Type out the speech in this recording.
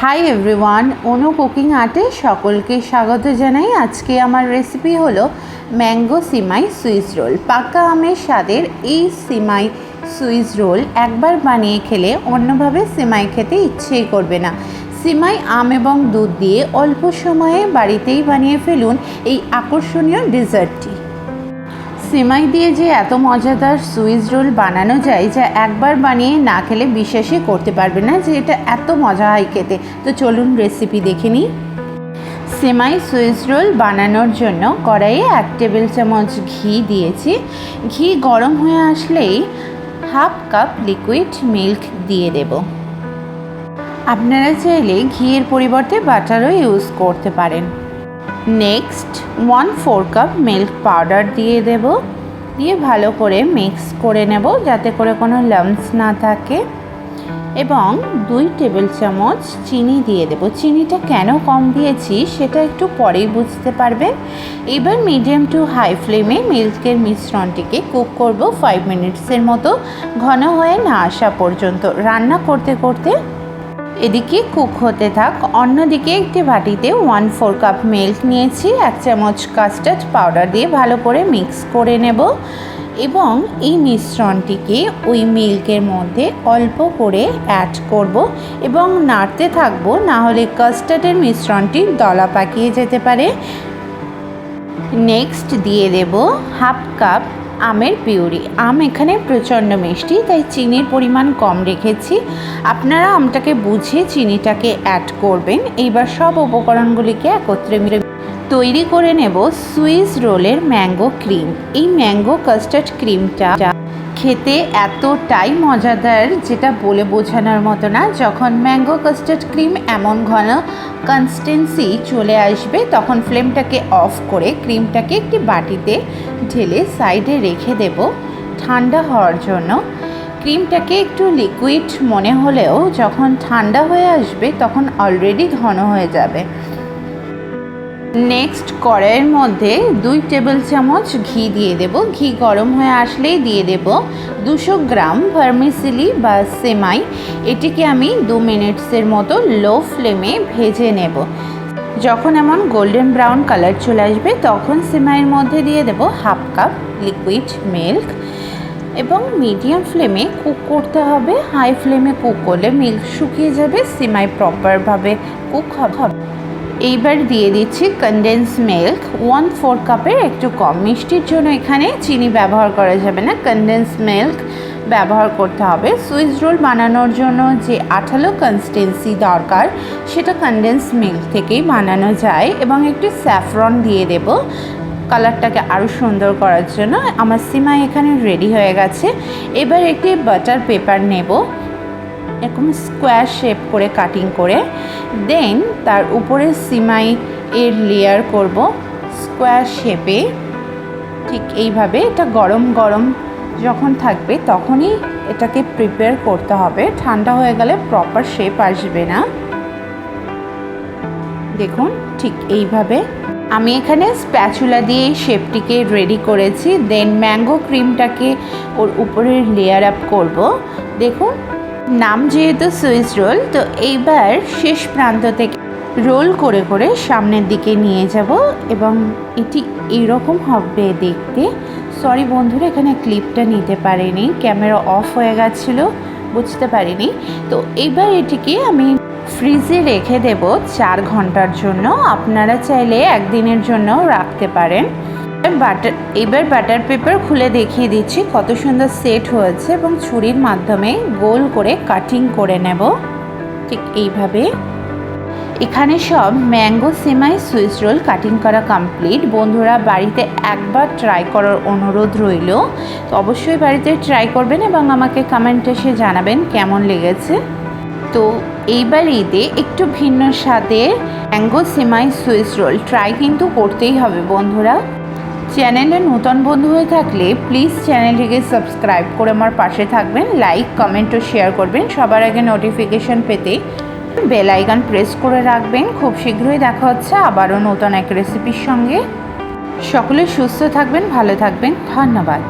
Hi everyone, অনু cooking আর্টে সকলকে স্বাগত জানাই। আজকে আমার রেসিপি হলো ম্যাঙ্গো সিমাই সুইস রোল। পাকা আমের স্বাদের এই সিমাই সুইস রোল একবার বানিয়ে খেলে অন্যভাবে সিমাই খেতে ইচ্ছেই করবে না। সিমাই আম এবং দুধ দিয়ে অল্প সময়ে বাড়িতেই বানিয়ে ফেলুন এই আকর্ষণীয় ডেজার্টটি। সিমাই দিয়ে যে এত মজাদার সুইস রোল বানানো যায় যা একবার বানিয়ে না খেলে বিশ্বাসই করতে পারবে না যে এটা এত মজা হয় খেতে। তো চলুন রেসিপি দেখে নিই। সিমাই সুইস রোল বানানোর জন্য কড়াইয়ে 1 টেবিল চামচ ঘি দিয়েছি। ঘি গরম হয়ে আসলেই হাফ কাপ লিকুইড মিল্ক দিয়ে দেব। আপনারা চাইলে ঘিয়ের পরিবর্তে বাটারও ইউজ করতে পারেন। নেক্সট 1/4 কাপ মিল্ক পাউডার দিয়ে দেব। দিয়ে ভালো করে মিক্স করে নেব যাতে করে কোনো লাম্পস না থাকে, এবং 2 টেবিল চামচ চিনি দিয়ে দেব। চিনিটা কেন কম দিয়েছি সেটা একটু পরেই বুঝতে পারবেন। এবার মিডিয়াম টু হাই ফ্লেমে মিল্কের মিশ্রণটিকে কুক করব 5 মিনিটসের মতো, ঘন হয়ে না আসা পর্যন্ত। রান্না করতে করতে এদিকে কুক হতে থাক। অন্যদিকে একটি বাটিতে 1/4 কাপ মিল্ক নিয়েছি। 1 চামচ কাস্টার্ড পাউডার দিয়ে ভালো করে মিক্স করে নেব, এবং এই মিশ্রণটিকে ওই মিল্কের মধ্যে অল্প করে অ্যাড করব এবং নাড়তে থাকবো, না হলে কাস্টার্ডের মিশ্রণটি দলা পাকিয়ে যেতে পারে। নেক্সট দিয়ে দেব হাফ কাপ আমের পিউরি। আম এখানে প্রচণ্ড মিষ্টি, তাই চিনির পরিমাণ কম রেখেছি। আপনারা আমটাকে বুঝে চিনিটাকে অ্যাড করবেন। এইবার সব উপকরণগুলিকে একত্রে মিলে তৈরি করে নেব সুইস রোলের ম্যাঙ্গো ক্রিম। এই ম্যাঙ্গো কাস্টার্ড ক্রিমটা খেতে এতটাই মজাদার যেটা বলে বোঝানোর মতো না। যখন ম্যাঙ্গো কাস্টার্ড ক্রিম এমন ঘন কনসিস্টেন্সি চলে আসবে তখন ফ্লেমটাকে অফ করে ক্রিমটাকে একটি বাটিতে ঢেলে সাইডে রেখে দেব ঠান্ডা হওয়ার জন্য। ক্রিমটাকে একটু লিকুইড মনে হলেও যখন ঠান্ডা হয়ে আসবে তখন অলরেডি ঘন হয়ে যাবে। নেক্সট কড়াইয়ের মধ্যে 2 টেবিল চামচ ঘি দিয়ে দেব। ঘি গরম হয়ে আসলেই দিয়ে দেব 200 গ্রাম ভার্মিসেলি বা সেমাই। এটিকে আমি 2 মিনিটসের মতো লো ফ্লেমে ভেজে নেব। যখন এমন গোল্ডেন ব্রাউন কালার চলে আসবে তখন সেমাইয়ের মধ্যে দিয়ে দেব হাফ কাপ লিকুইড মিল্ক, এবং মিডিয়াম ফ্লেমে কুক করতে হবে। হাই ফ্লেমে কুক করলে মিল্ক শুকিয়ে যাবে, সেমাই প্রপারভাবে কুক হবে। এইবার দিয়ে দিচ্ছি কনডেন্স মিল্ক 1/4 কাপের একটু কম। মিষ্টির জন্য এখানে চিনি ব্যবহার করা যাবে না, কনডেন্স মিল্ক ব্যবহার করতে হবে। সুইস রোল বানানোর জন্য যে আঠালো কনসিস্টেন্সি দরকার সেটা কনডেন্স মিল্ক থেকেই বানানো যায়। এবং একটু স্যাফরন দিয়ে দেব কালারটাকে আরও সুন্দর করার জন্য। আমার সিমাই এখানে রেডি হয়ে গেছে। এবার একটি বাটার পেপার নেব, এরকম স্কোয়ার শেপ করে কাটিং করে, দেন তার উপরে সিমাই এর লেয়ার করব স্কোয়ার শেপে। ঠিক এইভাবে এটা গরম গরম যখন থাকবে তখনই এটাকে প্রিপেয়ার করতে হবে, ঠান্ডা হয়ে গেলে প্রপার শেপ আসবে না। দেখুন ঠিক এইভাবে আমি এখানে স্প্যাচুলা দিয়ে এই শেপটিকে রেডি করেছি। দেন ম্যাঙ্গো ক্রিমটাকে ওর উপরে লেয়ার আপ করব। দেখুন নাম যেহেতু সুইস রোল, তো এইবার শেষ প্রান্ত থেকে রোল করে করে সামনের দিকে নিয়ে যাব, এবং এটি এইরকম হবে দেখতে। সরি বন্ধুরা, এখানে ক্লিপটা নিতে পারিনি, ক্যামেরা অফ হয়ে গেছিলো, বুঝতে পারিনি। তো এইবার এটিকে আমি ফ্রিজে রেখে দেব 4 ঘন্টার জন্য। আপনারা চাইলে 1 দিনের জন্য রাখতে পারেন। এবার বাটার পেপার খুলে দেখিয়ে দিচ্ছি কত সুন্দর সেট হয়েছে, এবং ছুরির মাধ্যমে গোল করে কাটিং করে নেব ঠিক এইভাবে। এখানে সব ম্যাঙ্গো সেমাই সুইস রোল কাটিং করা কমপ্লিট। বন্ধুরা বাড়িতে একবার ট্রাই করার অনুরোধ রইল। তো অবশ্যই বাড়িতে ট্রাই করবেন এবং আমাকে কমেন্টে এসে জানাবেন কেমন লেগেছে। তো এইবার ঈদে একটু ভিন্ন স্বাদের ম্যাঙ্গো সেমাই সুইস রোল ট্রাই কিন্তু করতেই হবে বন্ধুরা। চ্যানেলে নতুন বন্ধু হয়ে থাকলে প্লিজ চ্যানেলটিকে সাবস্ক্রাইব করে আমার পাশে থাকবেন, লাইক কমেন্ট ও শেয়ার করবেন। সবার আগে নোটিফিকেশন পেতে বেল আইকন প্রেস করে রাখবেন। খুব শীঘ্রই দেখা হচ্ছে আবারও নতুন এক রেসিপির সঙ্গে। সকলে সুস্থ থাকবেন, ভালো থাকবেন। ধন্যবাদ।